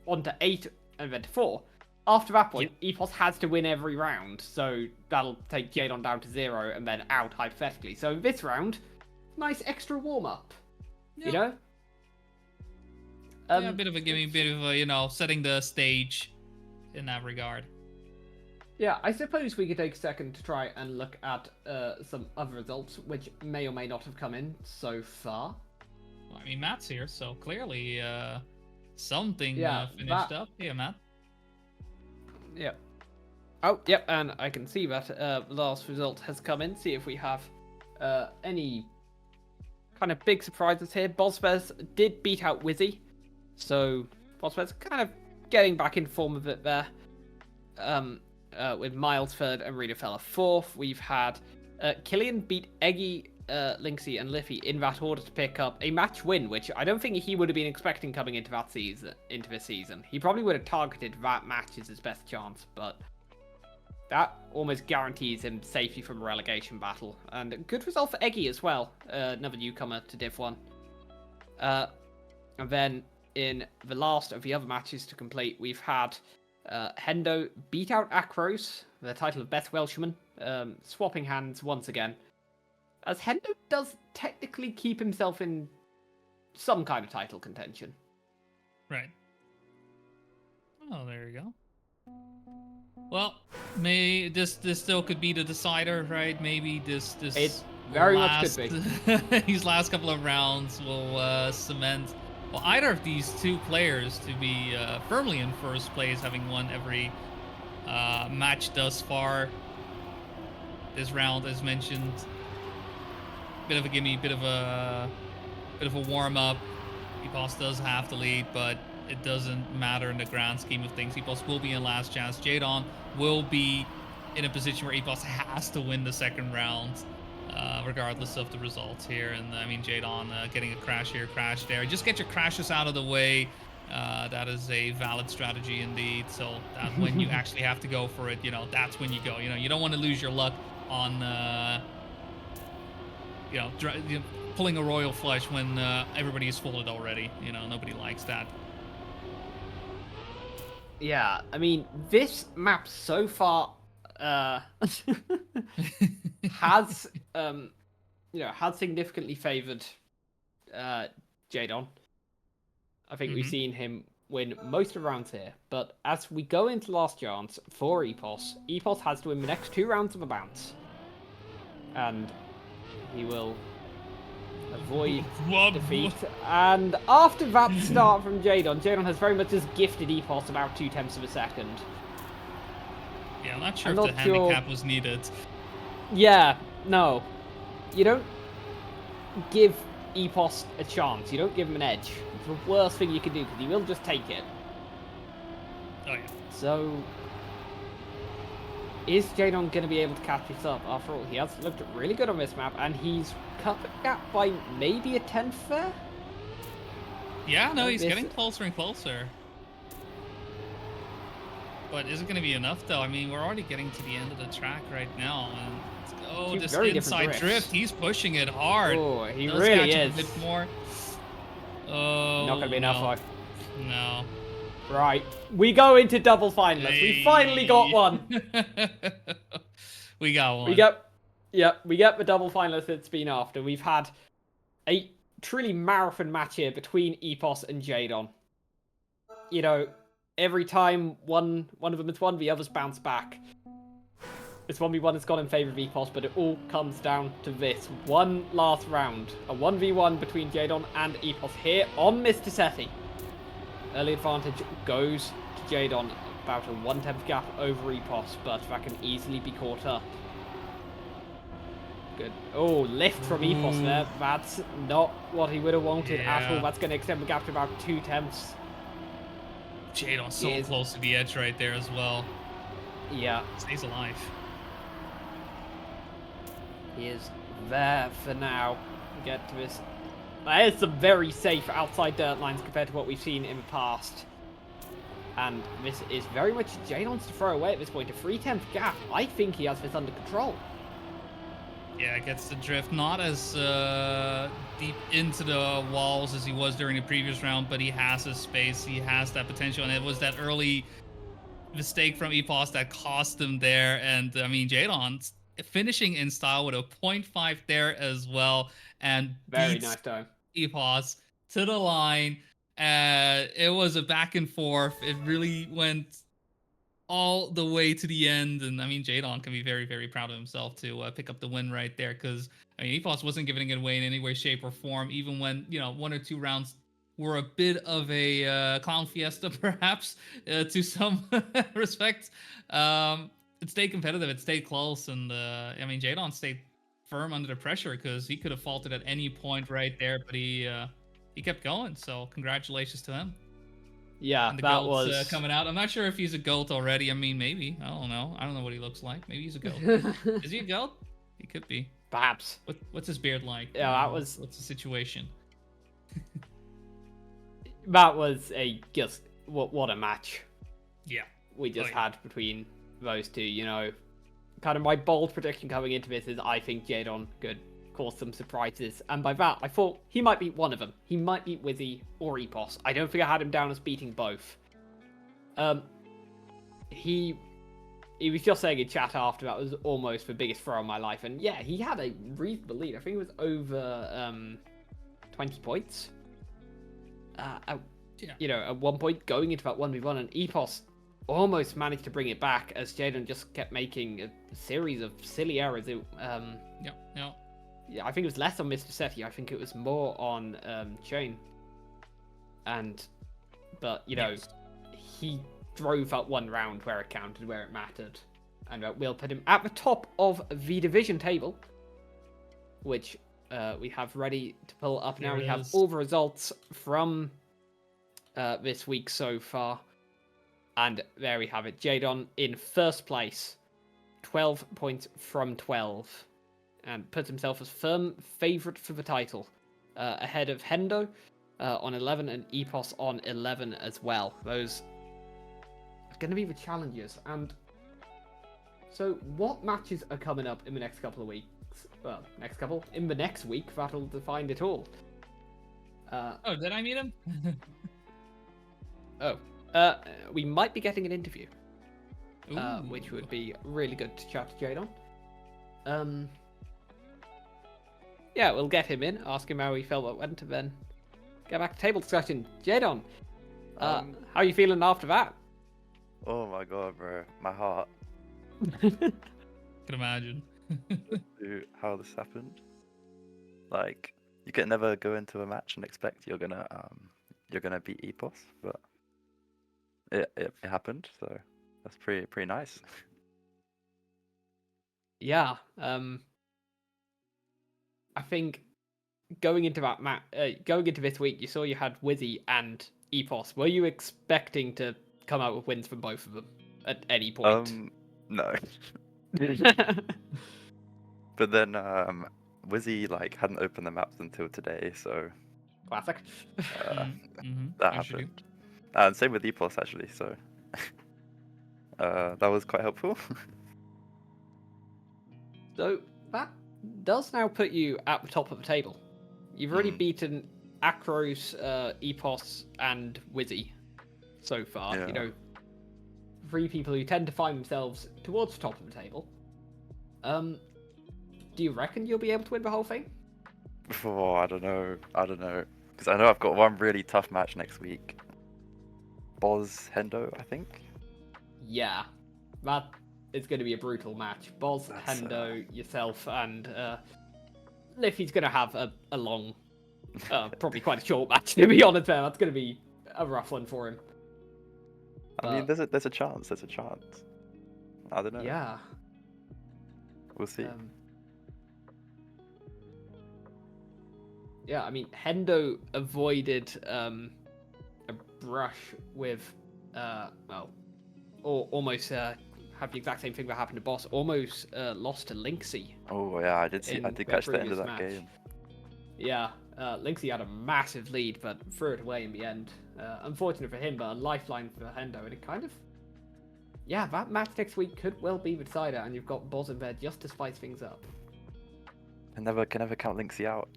on to 8 and then to 4. after that point, Epos has to win every round, so that'll take jdon down to 0 and then out, hypothetically. So in this round, nice extra warm-up, you know? Yeah, a bit of a gimme, bit of a, you know, setting the stage in that regard. Yeah, I suppose we could take a second to try and look at some other results, which may or may not have come in so far. Well, I mean, Matt's here, so clearly something finished up. Yeah, Matt. Yeah. Oh, yep, and I can see that the last result has come in. See if we have any kind of big surprises here. Bosvez did beat out Wizzy, so Bosvez kind of getting back in form of it there. With Miles third and Rita Fella fourth. We've had Killian beat Eggy, Lynxie, and Liffy in that order to pick up a match win, which I don't think he would have been expecting coming into this season. He probably would have targeted that match as his best chance, but that almost guarantees him safety from a relegation battle. And a good result for Eggy as well, another newcomer to Div 1. And then in the last of the other matches to complete, we've had Hendo beat out Akros, the title of Best Welshman, swapping hands once again. As Hendo does technically keep himself in some kind of title contention. Right. Oh, there you go. Well, this still could be the decider, right? Maybe this it very much could be. These last couple of rounds will cement either of these two players to be firmly in first place, having won every match thus far. This round, as mentioned, bit of a gimme, bit of a warm up. Epos does have the lead, but it doesn't matter in the grand scheme of things. Epos will be in last chance. jdon will be in a position where Epos has to win the second round, regardless of the results here. And I mean, jdon getting a crash here, crash there. Just get your crashes out of the way. That is a valid strategy indeed. So that when you actually have to go for it, you know, that's when you go. You know, you don't want to lose your luck on, pulling a royal flush when everybody is folded already. You know, nobody likes that. Yeah, I mean, this map so far has significantly favored jdon. I think we've seen him win most of the rounds here, but as we go into last chance for Epos has to win the next 2 rounds of a bounce, and he will avoid defeat. And after that start from jdon has very much just gifted Epos about 0.2 of a second. Yeah, I'm not sure if the handicap was needed. Yeah, no. You don't give Epos a chance. You don't give him an edge. It's the worst thing you can do, because he will just take it. Oh, yeah. So, is jdon going to be able to catch this up? After all, he has looked really good on this map, and he's cut the gap by maybe a 10th there? Yeah, no, he's getting closer and closer. But is it going to be enough, though? I mean, we're already getting to the end of the track right now. And this inside drift, he's pushing it hard. Oh, he really is. A bit more. Oh, not going to be enough. No. Right, we go into double finalists. Hey. We finally got one. We got one. We get the double finalists it's been after. We've had a truly marathon match here between Epos and jdon. You know, every time one of them has won, the others bounce back. This 1v1 has gone in favour of Epos, but it all comes down to this one last round. A 1v1 between jdon and Epos here on Mr. Sethi. Early advantage goes to jdon, about a 1/10 gap over Epos, but that can easily be caught up. Good. Oh, lift from Epos there. That's not what he would have wanted at all. That's going to extend the gap to about 2/10. jdon's so close to the edge right there as well. Yeah. Stays alive. He is there for now. Get to this. That is some very safe outside dirt lines compared to what we've seen in the past. And this is very much jdon's to throw away at this point. A 3/10 gap. I think he has this under control. Yeah, gets the drift. Not as deep into the walls as he was during the previous round, but he has his space. He has that potential, and it was that early mistake from Epos that cost him there. And I mean, Jadon finishing in style with a 0.5 there as well, and Very beats nice time. Epos to the line. It was a back and forth. It really went all the way to the end. And I mean, Jadon can be very, very proud of himself to pick up the win right there. Because I mean, Epos wasn't giving it away in any way, shape, or form. Even when 1 or 2 rounds were a bit of a clown fiesta, perhaps to some respect. It stayed competitive. It stayed close, and I mean, Jadon stayed firm under the pressure because he could have faltered at any point right there, but he kept going. So congratulations to him. Yeah, And the that goat's was. coming out. I'm not sure if he's a goat already. I mean, maybe. I don't know. I don't know what he looks like. Maybe he's a goat. Is he a goat? He could be. Perhaps. What's his beard like? Yeah, that was. What's the situation? That was a just what a match. Yeah. We just had between those two. Kind of my bold prediction coming into this is I think Jadon could cause some surprises, and by that I thought he might beat one of them. He might beat Wizzy or Epos. I don't think I had him down as beating both. He was just saying in chat after that was almost the biggest throw of my life, and yeah, he had a reasonable lead. I think it was over 20 points. At one point going into that 1v1, and Epos almost managed to bring it back as Jadon just kept making a series of silly errors. Yeah, I think it was less on Mr. Seti. I think it was more on Chain. But he drove that one round where it counted, where it mattered, and we'll put him at the top of the division table, which we have ready to pull up now. We have all the results from this week so far. And there we have it. Jadon in first place, 12 points from 12. And puts himself as firm favourite for the title. Ahead of Hendo on 11 and Epos on 11 as well. Those are going to be the challenges. And so what matches are coming up in the next couple of weeks? Well, in the next week, that'll define it all. Did I meet him? We might be getting an interview, which would be really good to chat to Jadon. Yeah, we'll get him in, ask him how he felt it went, and then get back to table discussion. Jadon, how are you feeling after that? Oh my god, bro, my heart. Can imagine. How this happened. Like, you can never go into a match and expect you're gonna beat Epos, but it happened, so that's pretty nice. Yeah, I think going into this week, you saw you had Wizzy and Epos. Were you expecting to come out with wins from both of them at any point? No. But then Wizzy hadn't opened the maps until today, so Classic. that happened. And same with Epos actually, so that was quite helpful. So that does now put you at the top of the table. You've already beaten Akros, Epos, and Wizzy so far. Yeah. 3 people who tend to find themselves towards the top of the table. Do you reckon you'll be able to win the whole thing? Oh, I don't know. Because I know I've got one really tough match next week. Boz Hendo, I think. Yeah, that is going to be a brutal match. Boz, Hendo, yourself, and Liffy's going to have a long, probably quite a short match, to be honest there. That's going to be a rough one for him. I mean, there's a chance. I don't know. Yeah. We'll see. Yeah, I mean, Hendo avoided a brush with, or almost have the exact same thing that happened to Boss. Almost lost to Lynxy. Oh yeah, I did catch the end of that game. Yeah, Lynxy had a massive lead, but threw it away in the end. Unfortunate for him, but a lifeline for Hendo, and it kind of... Yeah, that match next week could well be the decider, and you've got Boz in there just to spice things up. Can never count Lynxy out.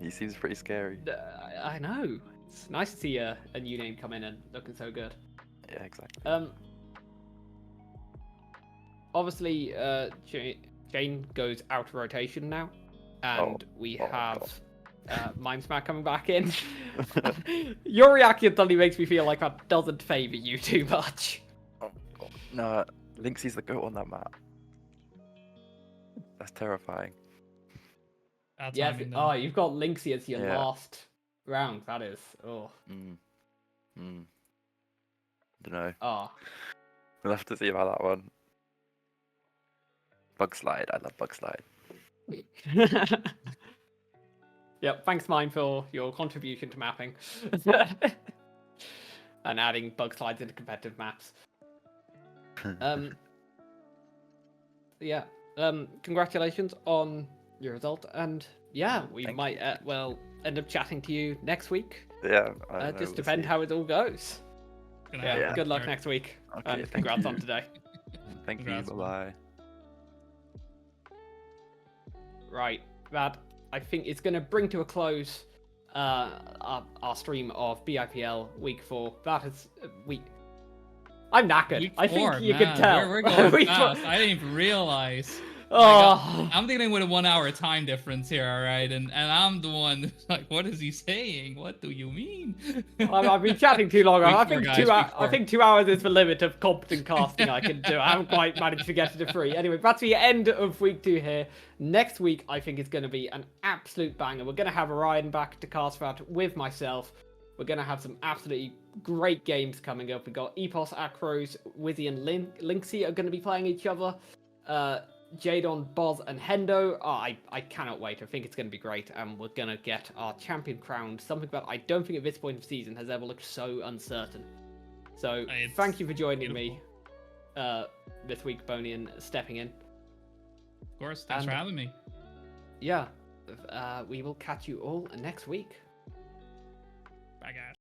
He seems pretty scary. I know. It's nice to see a new name come in and looking so good. Yeah, exactly. obviously, Jane goes out of rotation now, and we have Mime Smack coming back in. Your reaction suddenly makes me feel like that doesn't favour you too much. Oh, God. No, Lynxie's the goat on that map. That's terrifying. Bad Yes. timing, though. Oh, you've got Lynxie as your Yeah. last round. That is. Oh. Don't know. Oh. We'll have to see about that one. Bug slide. I love bug slide. Yep. Thanks, Mime, for your contribution to mapping and adding bug slides into competitive maps. Yeah. Congratulations on your result, and yeah, we Thank might well end up chatting to you next week. Yeah. I don't know, Just we'll depend see. how it all goes. Gonna Yeah. happen. Good luck Alright. next week, Okay, and thank congrats on you. today. Thank Congrats, you. man. Bye-bye. Right, that I think it's going to bring to a close our stream of BIPL Week 4. That is week. I'm knackered. Week I 4, think you man. can tell. We're going Week fast. 4. I didn't even realize. Oh. I'm dealing with a 1 hour time difference here, all right, and I'm the one who's like, what is he saying? What do you mean? I've been chatting too long. Week I 4, think guys, 2 week hours. 4. I think 2 hours is the limit of competent casting I can do. I haven't quite managed to get to the 3. Anyway, that's the end of week 2 here. Next week, I think it's going to be an absolute banger. We're going to have Orion back to cast that with myself. We're going to have some absolutely great games coming up. We've got Epos, Acros, Wizzy, and Lynxie are going to be playing each other. Jdon, Boz, and Hendo. Oh, I cannot wait. I think it's going to be great. And we're going to get our champion crowned. Something that I don't think at this point of the season has ever looked so uncertain. So, thank you for joining me this week, Boney, and stepping in. Of course. Thanks for having me. Yeah. We will catch you all next week. Bye, guys.